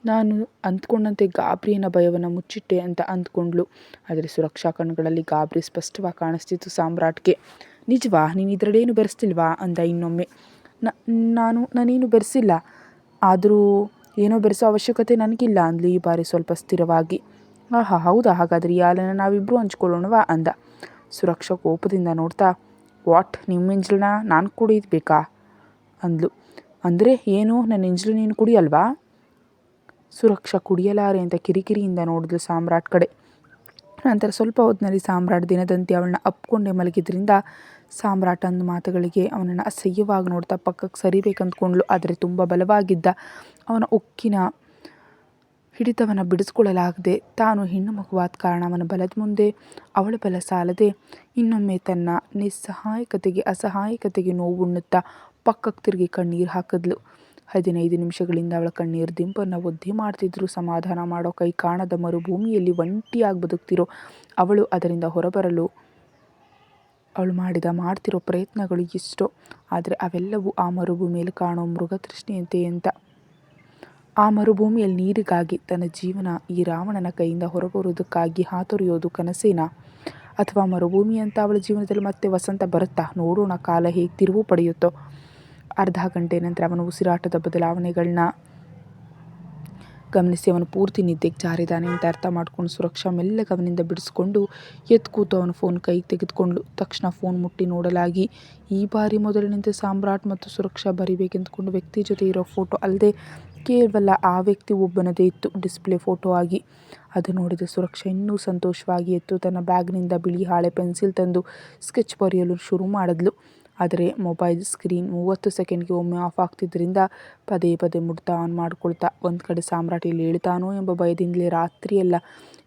ನಾನು ಅಂದ್ಕೊಂಡಂತೆ ಗಾಬರಿಯನ್ನು ಭಯವನ್ನು ಮುಚ್ಚಿಟ್ಟೆ ಅಂತ ಅಂದ್ಕೊಂಡ್ಳು. ಆದರೆ ಸುರಕ್ಷಾ ಕಣ್ಣುಗಳಲ್ಲಿ ಗಾಬರಿ ಸ್ಪಷ್ಟವಾಗಿ ಕಾಣಿಸ್ತಿತ್ತು ಸಾಮ್ರಾಟ್ಗೆ. ನಿಜವಾ, ನೀನು ಇದರಲ್ಲೇನು ಬೆರೆಸ್ತಿಲ್ವಾ ಅಂದ ಇನ್ನೊಮ್ಮೆ. ನಾನೇನು ಬೆರೆಸಿಲ್ಲ, ಆದರೂ ಏನೋ ಬೆರೆಸೋ ಅವಶ್ಯಕತೆ ನನಗಿಲ್ಲ ಅಂದ್ಲು ಈ ಬಾರಿ ಸ್ವಲ್ಪ ಸ್ಥಿರವಾಗಿ. ಆಹಾ ಹೌದಾ, ಹಾಗಾದರೆ ಈ ಹಾಲನ್ನು ನಾವಿಬ್ಬರೂ ಹಂಚ್ಕೊಳ್ಳೋಣವಾ ಅಂದ. ಸುರಕ್ಷಾ ಕೋಪದಿಂದ ನೋಡ್ತಾ, ವಾಟ್, ನಿಮ್ಮ ಎಂಜಲನ್ನ ನಾನು ಕುಡಿಬೇಕಾ ಅಂದ್ಲು. ಅಂದರೆ ಏನು, ನನ್ನ ಎಂಜಲು ನೀನು ಕುಡಿಯಲ್ವಾ? ಸುರಕ್ಷಾ ಕುಡಿಯಲಾರೆ ಅಂತ ಕಿರಿಕಿರಿಯಿಂದ ನೋಡಿದ್ಲು ಸಾಮ್ರಾಟ್ ಕಡೆ. ನಂತರ ಸ್ವಲ್ಪ ಹೊತ್ತಿನಲ್ಲಿ ಸಾಮ್ರಾಟ್ ದಿನದಂತೆ ಅವಳನ್ನ ಅಪ್ಕೊಂಡೇ ಮಲಗಿದ್ರಿಂದ ಸಾಮ್ರಾಟ್ ಅಂದ ಮಾತುಗಳಿಗೆ ಅವನನ್ನು ಅಸಹ್ಯವಾಗಿ ನೋಡ್ತಾ ಪಕ್ಕಕ್ಕೆ ಸರಿಬೇಕಂದ್ಕೊಂಡ್ಳು. ಆದರೆ ತುಂಬ ಬಲವಾಗಿದ್ದ ಅವನ ಉಕ್ಕಿನ ಹಿಡಿತವನ್ನು ಬಿಡಿಸ್ಕೊಳ್ಳಲಾಗದೆ ತಾನು ಹೆಣ್ಣು ಮಗುವಾದ ಕಾರಣ ಅವನ ಬಲದ ಮುಂದೆ ಅವಳ ಬಲ ಸಾಲದೆ ಇನ್ನೊಮ್ಮೆ ತನ್ನ ನಿಸ್ಸಹಾಯಕತೆಗೆ ಅಸಹಾಯಕತೆಗೆ ನೋವುಣ್ಣುತ್ತಾ ಪಕ್ಕಕ್ಕೆ ತಿರುಗಿ ಕಣ್ಣೀರು ಹಾಕಿದ್ಲು. 15 ನಿಮಿಷಗಳಿಂದ ಅವಳ ಕಣ್ಣೀರು ದಿಂಬನ್ನು ಒದ್ದೆ ಮಾಡ್ತಿದ್ರು. ಸಮಾಧಾನ ಮಾಡೋ ಕೈ ಕಾಣದ ಮರುಭೂಮಿಯಲ್ಲಿ ಒಂಟಿಯಾಗಿ ಬದುಕ್ತಿರೋ ಅವಳು ಅದರಿಂದ ಹೊರಬರಲು ಅವಳು ಮಾಡ್ತಿರೋ ಪ್ರಯತ್ನಗಳು ಎಷ್ಟೋ, ಆದರೆ ಅವೆಲ್ಲವೂ ಆ ಮರುಭೂಮಿಯಲ್ಲಿ ಕಾಣೋ ಮೃಗತೃಷ್ಣೆಯಂತೆ ಅಂತ ಆ ಮರುಭೂಮಿಯಲ್ಲಿ ನೀರಿಗಾಗಿ ತನ್ನ ಜೀವನ ಈ ರಾವಣನ ಕೈಯಿಂದ ಹೊರಬರುವುದಕ್ಕಾಗಿ ಹಾತೊರೆಯೋದು ಕನಸೇನಾ? ಅಥವಾ ಮರುಭೂಮಿಯಂತ ಅವಳ ಜೀವನದಲ್ಲಿ ಮತ್ತೆ ವಸಂತ ಬರುತ್ತಾ? ನೋಡೋಣ, ಕಾಲ ಹೇಗೆ ತಿರುವು ಪಡೆಯುತ್ತೋ. ಅರ್ಧ ಗಂಟೆ ನಂತರ ಅವನ ಉಸಿರಾಟದ ಬದಲಾವಣೆಗಳನ್ನ ಗಮನಿಸಿ ಅವನು ಪೂರ್ತಿ ನಿದ್ದೆಗೆ ಜಾರಿದ್ದಾನೆ ಅಂತ ಅರ್ಥ ಮಾಡ್ಕೊಂಡು ಸುರಕ್ಷಾ ಮೆಲ್ಲಗೆ ಅವನಿಂದ ಬಿಡಿಸ್ಕೊಂಡು ಎದ್ದು ಕೂತು ಅವನ ಫೋನ್ ಕೈ ತೆಗೆದುಕೊಂಡ್ಳು. ತಕ್ಷಣ ಫೋನ್ ಮುಟ್ಟಿ ನೋಡಲಾಗಿ ಈ ಬಾರಿ ಮೊದಲಿನಂತೆ ಸಾಮ್ರಾಟ್ ಮತ್ತು ಸುರಕ್ಷಾ ಬರಿಬೇಕೆಂದುಕೊಂಡು ವ್ಯಕ್ತಿ ಜೊತೆ ಇರೋ ಫೋಟೋ ಅಲ್ಲದೆ ಕೇವಲ ಆ ವ್ಯಕ್ತಿ ಒಬ್ಬನದೇ ಇತ್ತು ಡಿಸ್ಪ್ಲೇ ಫೋಟೋ ಆಗಿ. ಅದು ನೋಡಿದ ಸುರಕ್ಷಾ ಇನ್ನೂ ಸಂತೋಷವಾಗಿ ಎದ್ದು ತನ್ನ ಬ್ಯಾಗ್ನಿಂದ ಬಿಳಿ ಹಾಳೆ ಪೆನ್ಸಿಲ್ ತಂದು ಸ್ಕೆಚ್ ಬರೆಯಲು ಶುರು ಮಾಡಿದ್ಲು. ಆದರೆ ಮೊಬೈಲ್ ಸ್ಕ್ರೀನ್ 30 ಸೆಕೆಂಡ್ಗೆ ಒಮ್ಮೆ ಆಫ್ ಆಗ್ತಿದ್ದರಿಂದ ಪದೇ ಪದೇ ಮುಟ್ತಾ ಆನ್ ಮಾಡ್ಕೊಳ್ತಾ ಒಂದು ಕಡೆ ಸಾಮ್ರಾಟ್ ಇಲ್ಲಿ ಹೇಳ್ತಾನೋ ಎಂಬ ಭಯದಿಂದಲೇ ರಾತ್ರಿಯೆಲ್ಲ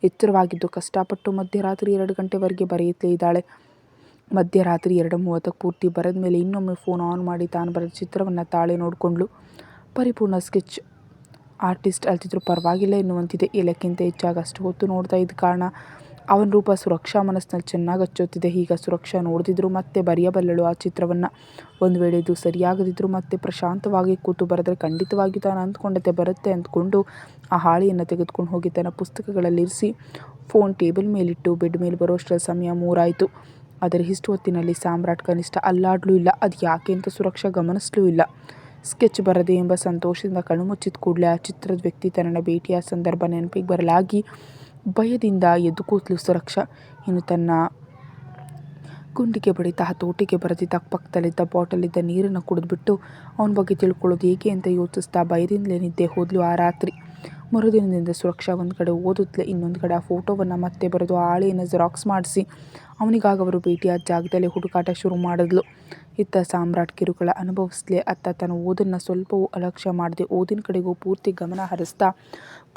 ಎಚ್ಚರವಾಗಿದ್ದು ಕಷ್ಟಪಟ್ಟು ಮಧ್ಯರಾತ್ರಿ 2 ಗಂಟೆವರೆಗೆ ಬರೆಯುತ್ತಲೇ ಇದ್ದಾಳೆ. ಮಧ್ಯರಾತ್ರಿ 2:30ಕ್ಕೆ ಪೂರ್ತಿ ಬರೆದ ಮೇಲೆ ಇನ್ನೊಮ್ಮೆ ಫೋನ್ ಆನ್ ಮಾಡಿ ತಾನು ಬರೆದ ಚಿತ್ರವನ್ನು ತಾಳೆ ನೋಡಿಕೊಂಡ್ಳು. ಪರಿಪೂರ್ಣ ಸ್ಕೆಚ್ ಆರ್ಟಿಸ್ಟ್ ಅಲ್ತಿದ್ರು ಪರವಾಗಿಲ್ಲ ಎನ್ನುವಂತಿದೆ. ಎಲ್ಲಕ್ಕಿಂತ ಹೆಚ್ಚಾಗಿ ಅಷ್ಟು ಹೊತ್ತು ನೋಡ್ತಾ ಇದ್ದ ಕಾರಣ ಅವನ ರೂಪ ಸುರಕ್ಷಾ ಮನಸ್ಸಿನಲ್ಲಿ ಚೆನ್ನಾಗಿ ಹಚ್ಚೋತಿದೆ. ಈಗ ಸುರಕ್ಷಾ ನೋಡ್ತಿದ್ರು ಮತ್ತೆ ಬರೆಯಬಲ್ಲಳು ಆ ಚಿತ್ರವನ್ನು. ಒಂದು ವೇಳೆ ಇದು ಸರಿಯಾಗದಿದ್ದರೂ ಮತ್ತೆ ಪ್ರಶಾಂತವಾಗಿ ಕೂತು ಬರೆದ್ರೆ ಖಂಡಿತವಾಗಿಯೂ ತಾನು ಅಂದ್ಕೊಂಡತೆ ಬರುತ್ತೆ ಅಂದ್ಕೊಂಡು ಆ ಹಾಳೆಯನ್ನು ತೆಗೆದುಕೊಂಡು ಹೋಗಿ ತನ್ನ ಪುಸ್ತಕಗಳಲ್ಲಿರಿಸಿ ಫೋನ್ ಟೇಬಲ್ ಮೇಲಿಟ್ಟು ಬೆಡ್ ಮೇಲೆ ಬರೋಷ್ಟರಲ್ಲಿ ಸಮಯ 3 ಆಯಿತು. ಆದರೆ ಇಷ್ಟು ಹೊತ್ತಿನಲ್ಲಿ ಸಾಮ್ರಾಟ್ ಕನಿಷ್ಠ ಅಲ್ಲಾಡ್ಲೂ ಇಲ್ಲ. ಅದು ಯಾಕೆ ಅಂತ ಸುರಕ್ಷಾ ಗಮನಿಸಲೂ ಇಲ್ಲ. ಸ್ಕೆಚ್ ಬರದೆ ಎಂಬ ಸಂತೋಷದಿಂದ ಕಣ್ಣು ಮುಚ್ಚಿದ ಕೂಡಲೇ ಆ ಚಿತ್ರದ ವ್ಯಕ್ತಿ ತನ್ನನ್ನು ಭೇಟಿಯ ಸಂದರ್ಭ ನೆನಪಿಗೆ ಬರಲಾಗಿ ಭಯದಿಂದ ಎದ್ದು ಕೂತಲು ಸುರಕ್ಷಾ. ಇನ್ನು ತನ್ನ ಗುಂಡಿಗೆ ಬಡಿತಾ ಹತೋಟಿಗೆ ಬರೆದಿದ್ದ ಪಕ್ಕದಲ್ಲಿದ್ದ ಬಾಟಲಿದ್ದ ನೀರನ್ನು ಕುಡಿದ್ಬಿಟ್ಟು ಅವನ ಬಗ್ಗೆ ತಿಳ್ಕೊಳ್ಳೋದು ಹೇಗೆ ಅಂತ ಯೋಚಿಸ್ತಾ ಭಯದಿಂದಲೇ ನಿದ್ದೆ ಹೋದ್ಲು ಆ ರಾತ್ರಿ. ಮರುದಿನದಿಂದ ಸುರಕ್ಷಾ ಒಂದು ಕಡೆ ಓದುತ್ತಲೇ ಇನ್ನೊಂದು ಕಡೆ ಆ ಫೋಟೋವನ್ನು ಮತ್ತೆ ಬರೆದು ಆ ಹಾಳೆಯನ್ನು ಜೆರಾಕ್ಸ್ ಮಾಡಿಸಿ ಅವನಿಗಾಗ ಅವರು ಭೇಟಿಯಾದ ಜಾಗದಲ್ಲೇ ಹುಡುಕಾಟ ಶುರು ಮಾಡಿದ್ಲು. ಇತ್ತ ಸಾಮ್ರಾಟ್ ಕಿರುಕುಳ ಅನುಭವಿಸ್ಲೇ ಅತ್ತ ತನ್ನ ಓದನ್ನು ಸ್ವಲ್ಪವೂ ಅಲಕ್ಷ್ಯ ಮಾಡದೆ ಓದಿನ ಕಡೆಗೂ ಪೂರ್ತಿ ಗಮನ ಹರಿಸ್ತಾ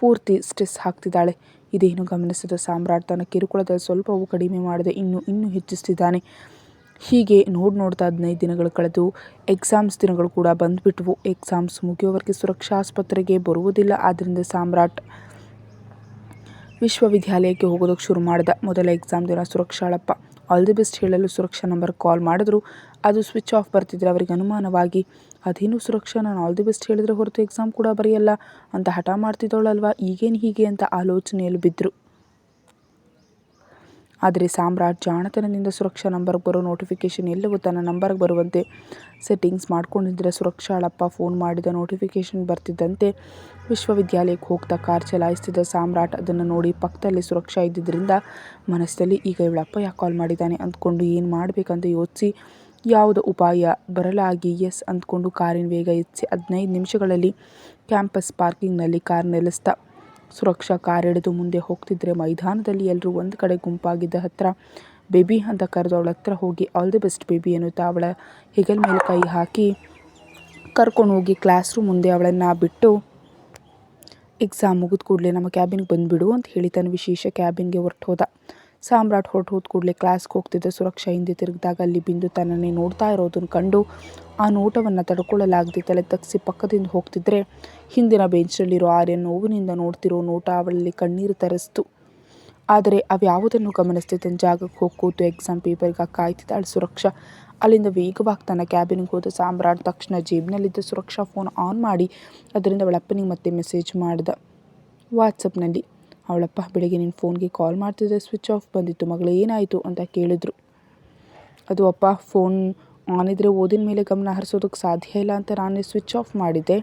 ಪೂರ್ತಿ ಸ್ಟ್ರೆಸ್ ಹಾಕ್ತಿದ್ದಾಳೆ. ಇದೇನು ಗಮನಿಸಿದ ಸಾಮ್ರಾಟ್ ತನ್ನ ಕಿರುಕುಳದಲ್ಲಿ ಸ್ವಲ್ಪವೂ ಕಡಿಮೆ ಮಾಡದೆ ಇನ್ನೂ ಹೆಚ್ಚಿಸ್ತಿದ್ದಾನೆ. ಹೀಗೆ ನೋಡ್ತಾ 15 ದಿನಗಳು ಕಳೆದು ಎಕ್ಸಾಮ್ಸ್ ದಿನಗಳು ಕೂಡ ಬಂದುಬಿಟ್ವು. ಎಕ್ಸಾಮ್ಸ್ ಮುಗಿಯೋವರೆಗೆ ಸುರಕ್ಷಾ ಆಸ್ಪತ್ರೆಗೆ ಬರುವುದಿಲ್ಲ. ಆದ್ದರಿಂದ ಸಾಮ್ರಾಟ್ ವಿಶ್ವವಿದ್ಯಾಲಯಕ್ಕೆ ಹೋಗೋದಕ್ಕೆ ಶುರು ಮಾಡಿದ. ಮೊದಲ ಎಕ್ಸಾಮ್ ದಿನ ಸುರಕ್ಷಾಳಪ್ಪ ಆಲ್ ದಿ ಬೆಸ್ಟ್ ಹೇಳಲು ಸುರಕ್ಷಾ ನಂಬರ್ ಕಾಲ್ ಮಾಡಿದ್ರು. ಅದು ಸ್ವಿಚ್ ಆಫ್ ಬರ್ತಿದ್ರೆ ಅವರಿಗೆ ಅನುಮಾನವಾಗಿ ಅದೇನು ಸುರಕ್ಷಾ, ನಾನು ಆಲ್ ದಿ ಬೆಸ್ಟ್ ಹೇಳಿದ್ರೆ ಹೊರತು ಎಕ್ಸಾಮ್ ಕೂಡ ಬರೆಯಲ್ಲ ಅಂತ ಹಠ ಮಾಡ್ತಿದ್ದವಳಲ್ವಾ, ಈಗೇನು ಹೀಗೆ ಅಂತ ಆಲೋಚನೆಯಲ್ಲಿ ಬಿದ್ದರು. ಆದರೆ ಸಾಮ್ರಾಟ್ ಜಾಣತನದಿಂದ ಸುರಕ್ಷಾ ನಂಬರ್ಗೆ ಬರೋ ನೋಟಿಫಿಕೇಷನ್ ಎಲ್ಲವೂ ತನ್ನ ನಂಬರ್ಗೆ ಬರುವಂತೆ ಸೆಟ್ಟಿಂಗ್ಸ್ ಮಾಡ್ಕೊಂಡಿದ್ದರೆ ಸುರಕ್ಷಾಳಪ್ಪ ಫೋನ್ ಮಾಡಿದ ನೋಟಿಫಿಕೇಷನ್ ಬರ್ತಿದ್ದಂತೆ ವಿಶ್ವವಿದ್ಯಾಲಯಕ್ಕೆ ಹೋಗ್ತಾ ಕಾರ್ ಚಲಾಯಿಸ್ತಿದ್ದ ಸಾಮ್ರಾಟ್ ಅದನ್ನು ನೋಡಿ ಪಕ್ಕದಲ್ಲಿ ಸುರಕ್ಷಾ ಇದ್ದಿದ್ದರಿಂದ ಮನಸ್ಸಲ್ಲಿ ಈಗ ಇವಳಪ್ಪ ಯಾಕೆ ಕಾಲ್ ಮಾಡಿದ್ದಾನೆ ಅಂದ್ಕೊಂಡು ಏನು ಮಾಡಬೇಕಂತ ಯೋಚಿಸಿ ಯಾವುದೋ ಉಪಾಯ ಬರಲಾಗಿ ಎಸ್ ಅಂದ್ಕೊಂಡು ಕಾರಿನ ವೇಗ ಹೆಚ್ಚಿ 15 ನಿಮಿಷಗಳಲ್ಲಿ ಕ್ಯಾಂಪಸ್ ಪಾರ್ಕಿಂಗ್ನಲ್ಲಿ ಕಾರ್ ನಿಲ್ಲಿಸ್ದ. ಸುರಕ್ಷಾ ಕಾರ್ ಹಿಡಿದು ಮುಂದೆ ಹೋಗ್ತಿದ್ರೆ ಮೈದಾನದಲ್ಲಿ ಎಲ್ಲರೂ ಒಂದು ಕಡೆ ಗುಂಪಾಗಿದ್ದ ಹತ್ರ ಬೇಬಿ ಅಂತ ಕರೆದು ಅವಳ ಹತ್ರ ಹೋಗಿ ಆಲ್ ದಿ ಬೆಸ್ಟ್ ಬೇಬಿ ಅನ್ನುತ್ತಾ ಅವಳ ಹೆಗಲ ಮೇಲೆ ಕೈ ಹಾಕಿ ಕರ್ಕೊಂಡು ಹೋಗಿ ಕ್ಲಾಸ್ ರೂಮ್ ಮುಂದೆ ಅವಳನ್ನು ಬಿಟ್ಟು ಎಕ್ಸಾಮ್ ಮುಗಿದ ಕೂಡಲೇ ನಮ್ಮ ಕ್ಯಾಬಿನ್ಗೆ ಬಂದುಬಿಡು ಅಂತ ಹೇಳಿ ತನ್ನ ವಿಶೇಷ ಕ್ಯಾಬಿನ್ಗೆ ಹೊರಟು ಹೋದ. ಸಾಮ್ರಾಟ್ ಹೋದ ಕೂಡಲೇ ಕ್ಲಾಸ್ಗೆ ಹೋಗ್ತಿದ್ದ ಸುರಕ್ಷಾ ಹಿಂದೆ ತಿರುಗಿದಾಗ ಅಲ್ಲಿ ಬಿಂದು ತನ್ನನ್ನೇ ನೋಡ್ತಾ ಇರೋದನ್ನು ಕಂಡು ಆ ನೋಟವನ್ನು ತಡ್ಕೊಳ್ಳಲಾಗದೆ ತಲೆ ತಗ್ಸಿ ಪಕ್ಕದಿಂದ ಹೋಗ್ತಿದ್ರೆ ಹಿಂದಿನ ಬೆಂಚ್ನಲ್ಲಿರೋ ಆರ್ಯನ್ ನೋವಿನಿಂದ ನೋಡ್ತಿರೋ ನೋಟ ಅವಳಲ್ಲಿ ಕಣ್ಣೀರು ತರಿಸ್ತು. ಆದರೆ ಅವ್ಯಾವುದನ್ನು ಗಮನಿಸದೆ ತನ್ನ ಜಾಗಕ್ಕೆ ಹೋಗಿ ಕೂತು ಎಕ್ಸಾಮ್ ಪೇಪರ್ಗೆ ಕಾಯ್ತಿದ್ದಾಳೆ ಸುರಕ್ಷಾ. ಅಲ್ಲಿಂದ ವೇಗವಾಗಿ ತನ್ನ ಕ್ಯಾಬಿನ್ಗೆ ಹೋದ ಸಾಮ್ರಾಟ್ ತಕ್ಷಣ ಜೇಬಿನಲ್ಲಿದ್ದ ಸುರಕ್ಷಾ ಫೋನ್ ಆನ್ ಮಾಡಿ ಅದರಿಂದ ಅವಳಪ್ಪನಿಗೆ ಮತ್ತೆ ಮೆಸೇಜ್ ಮಾಡಿದ ವಾಟ್ಸಪ್ನಲ್ಲಿ. ಅವಳಪ್ಪ ಬೆಳಗ್ಗೆ ನಿನ್ನ ಫೋನ್ಗೆ ಕಾಲ್ ಮಾಡ್ತಿದ್ದೆ, ಸ್ವಿಚ್ ಆಫ್ ಬಂದಿತ್ತು ಮಗಳೇ, ಏನಾಯಿತು ಅಂತ ಕೇಳಿದ್ರು. ಅದು ಅಪ್ಪ ಫೋನ್ ಆನ್ ಇದ್ದರೆ ಓದಿನ ಮೇಲೆ ಗಮನ ಹರಿಸೋದಕ್ಕೆ ಸಾಧ್ಯ ಇಲ್ಲ ಅಂತ ನಾನೇ ಸ್ವಿಚ್ ಆಫ್ ಮಾಡಿದ್ದೆ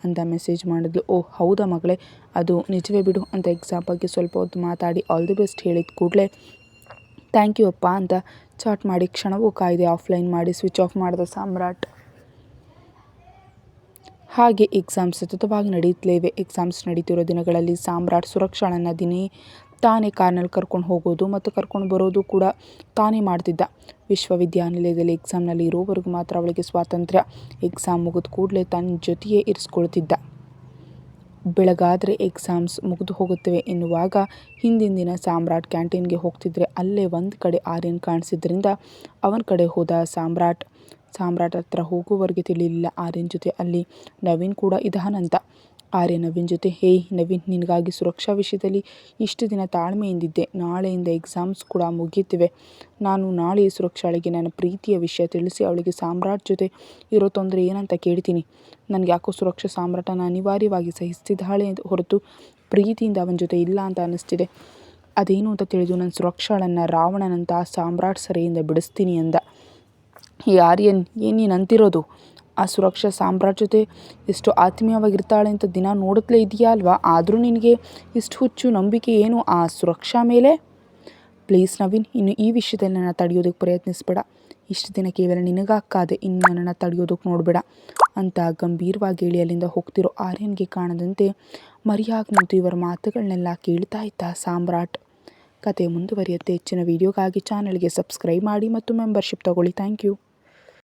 ಅಂತ ಮೆಸೇಜ್ ಮಾಡಿದ್ಲು. ಓಹ್ ಹೌದಾ ಮಗಳೇ, ಅದು ನಿಜವೇ ಬಿಡು ಅಂತ ಎಕ್ಸಾಮ್ ಬಗ್ಗೆ ಸ್ವಲ್ಪ ಹೊತ್ತು ಮಾತಾಡಿ ಆಲ್ ದಿ ಬೆಸ್ಟ್ ಹೇಳಿದ ಕೂಡಲೇ ಥ್ಯಾಂಕ್ ಯು ಅಪ್ಪ ಅಂತ ಚಾಟ್ ಮಾಡಿ ಕ್ಷಣವೂ ಕಾಯ್ದೆ ಆಫ್ಲೈನ್ ಮಾಡಿ ಸ್ವಿಚ್ ಆಫ್ ಮಾಡಿದ ಸಾಮ್ರಾಟ್. ಹಾಗೆ ಎಕ್ಸಾಮ್ಸ್ ಸತತವಾಗಿ ನಡೀತಲೇ ಇವೆ. ಎಕ್ಸಾಮ್ಸ್ ನಡೀತಿರೋ ದಿನಗಳಲ್ಲಿ ಸಾಮ್ರಾಟ್ ಸುರಕ್ಷಾಳನ್ನು ದಿನೇ ತಾನೇ ಕಾರ್ನಲ್ಲಿ ಕರ್ಕೊಂಡು ಹೋಗೋದು ಮತ್ತು ಕರ್ಕೊಂಡು ಬರೋದು ಕೂಡ ತಾನೇ ಮಾಡ್ತಿದ್ದ. ವಿಶ್ವವಿದ್ಯಾನಿಲಯದಲ್ಲಿ ಎಕ್ಸಾಮ್ನಲ್ಲಿ ಇರೋವರೆಗೂ ಮಾತ್ರ ಅವಳಿಗೆ ಸ್ವಾತಂತ್ರ್ಯ. ಎಕ್ಸಾಮ್ ಮುಗಿದ ಕೂಡಲೇ ತನ್ನ ಜೊತೆಯೇ ಇರಿಸ್ಕೊಳ್ತಿದ್ದ. ಬೆಳಗಾದರೆ ಎಕ್ಸಾಮ್ಸ್ ಮುಗಿದು ಹೋಗುತ್ತವೆ ಎನ್ನುವಾಗ ಹಿಂದಿನ ದಿನ ಸಾಮ್ರಾಟ್ ಕ್ಯಾಂಟೀನ್ಗೆ ಹೋಗ್ತಿದ್ರೆ ಅಲ್ಲೇ ಒಂದು ಕಡೆ ಆರ್ಯನ್ ಕಾಣಿಸಿದ್ರಿಂದ ಅವನ ಕಡೆ ಹೋದ ಸಾಮ್ರಾಟ್ ಹತ್ರ ಹೋಗುವವರೆಗೆ ತಿಳಿಲಿಲ್ಲ ಆರ್ಯನ್ ಜೊತೆ ಅಲ್ಲಿ ನವೀನ್ ಕೂಡ ಇದಾನಂತ. ಆರ್ಯ ನವೀನ್ ಜೊತೆ, ಹೇಯ್ ನವೀನ್, ನಿನಗಾಗಿ ಸುರಕ್ಷಾ ವಿಷಯದಲ್ಲಿ ಇಷ್ಟು ದಿನ ತಾಳ್ಮೆಯಿಂದಿದ್ದೆ. ನಾಳೆಯಿಂದ ಎಕ್ಸಾಮ್ಸ್ ಕೂಡ ಮುಗಿಯುತ್ತಿವೆ. ನಾನು ನಾಳೆ ಸುರಕ್ಷಾಳಿಗೆ ನನ್ನ ಪ್ರೀತಿಯ ವಿಷಯ ತಿಳಿಸಿ ಅವಳಿಗೆ ಸಾಮ್ರಾಟ್ ಜೊತೆ ಇರೋ ತೊಂದರೆ ಏನಂತ ಕೇಳ್ತೀನಿ. ನನಗೆ ಯಾಕೋ ಸುರಕ್ಷಾ ಸಾಮ್ರಾಟನ ಅನಿವಾರ್ಯವಾಗಿ ಸಹಿಸ್ತಿದ್ದಾಳೆ ಹೊರತು ಪ್ರೀತಿಯಿಂದ ಅವನ ಜೊತೆ ಇಲ್ಲ ಅಂತ ಅನ್ನಿಸ್ತಿದೆ. ಅದೇನು ಅಂತ ತಿಳಿದು ನಾನು ಸುರಕ್ಷಾಳನ್ನು ರಾವಣನಂತ ಸಾಮ್ರಾಟ್ ಸೆರೆಯಿಂದ ಬಿಡಿಸ್ತೀನಿ ಅಂದ. ಈ ಆರ್ಯನ್, ಏನು ನೀನು ಅಂತಿರೋದು? ಆ ಸುರಕ್ಷಾ ಸಾಮ್ರಾಟ್ ಜೊತೆ ಎಷ್ಟು ಆತ್ಮೀಯವಾಗಿರ್ತಾಳೆ ಅಂತ ದಿನ ನೋಡುತ್ತಲೇ ಇದೆಯಾ ಅಲ್ವಾ? ಆದರೂ ನಿನಗೆ ಇಷ್ಟು ಹುಚ್ಚು ನಂಬಿಕೆ ಏನು ಆ ಸುರಕ್ಷಾ ಮೇಲೆ? ಪ್ಲೀಸ್ ನವೀನ್, ಇನ್ನು ಈ ವಿಷಯದಲ್ಲಿ ನನ್ನ ತಡೆಯೋದಕ್ಕೆ ಪ್ರಯತ್ನಿಸಬೇಡ. ಇಷ್ಟು ದಿನ ಕೇವಲ ನಿನಗಾಕ್ಕಾದೆ, ಇನ್ನು ನನ್ನನ್ನು ತಡೆಯೋದಕ್ಕೆ ನೋಡಬೇಡ ಅಂತ ಗಂಭೀರವಾಗಿ ಹೇಳಿ ಅಲ್ಲಿಂದ ಹೋಗ್ತಿರೋ ಆರ್ಯನ್ಗೆ ಕಾಣದಂತೆ ಮರಿಯಾಗಿ ನಿಂತು ಇವರ ಮಾತುಗಳನ್ನೆಲ್ಲ ಕೇಳ್ತಾ ಇದ್ದ ಸಾಮ್ರಾಟ್. ಕತೆ ಮುಂದುವರಿಯುತ್ತೆ. ಹೆಚ್ಚಿನ ವೀಡಿಯೋಗಾಗಿ ಚಾನಲ್ಗೆ ಸಬ್ಸ್ಕ್ರೈಬ್ ಮಾಡಿ ಮತ್ತು ಮೆಂಬರ್ಶಿಪ್ ತಗೊಳ್ಳಿ. Thank you.